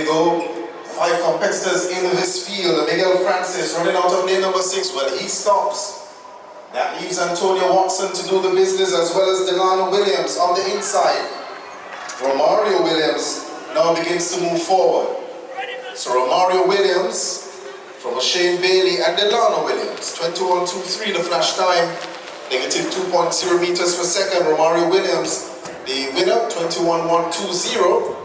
go. 5 competitors in this field. Miguel Francis running out of lane number 6. Well, he stops. That leaves Antonio Watson to do the business, as well as Delano Williams on the inside. Romario Williams now begins to move forward. So Romario Williams from Shane Bailey and Delano Williams. 21.23 the flash time. Negative 2.0 meters per second. Romario Williams, the winner, 21.120.